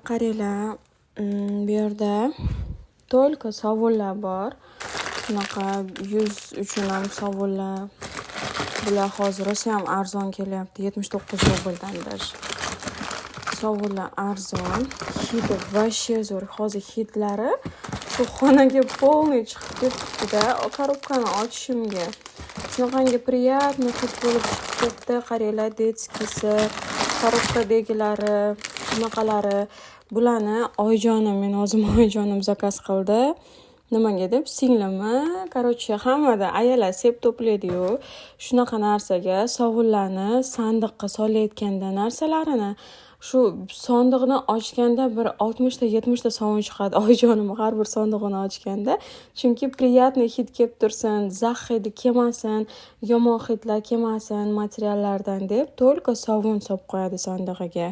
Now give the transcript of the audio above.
qaranglar, bu yerda to'lka sovunlar bor. Bunaqa yuz uchun ham sovunlar. Bular hozir ham arzon kelyapti. 79 rubldan даже. Sovunlar arzon. Hidi вообще zo'r. Hozir hidlari shu xonaga полный chiqib ketdi-da. Korobkani ochishimga. Shunaqangi приятный hid bo'lib chiqib ketdi. Qaranglar, detskisi, korobkadagilari, bunaqalari. Bularni oyijonim, men o'zim oyijonim zakaz qildi. Nimaga deb singlimi, короче, hammada ayollar sep to'playdi-yu. Shunaqa narsaga sovunlarni sandiqqa solayotganda narsalarini, shu sandiqni ochganda bir 60 ta 70 ta sovun chiqadi. Oyijonim har bir sandig'ini ochganda, chunki приятный hid kelib tursin, zax hidi kelmasin, yomon hidlar kelmasin materiallardan deb to'lka sovun solib qo'yadi sandig'iga.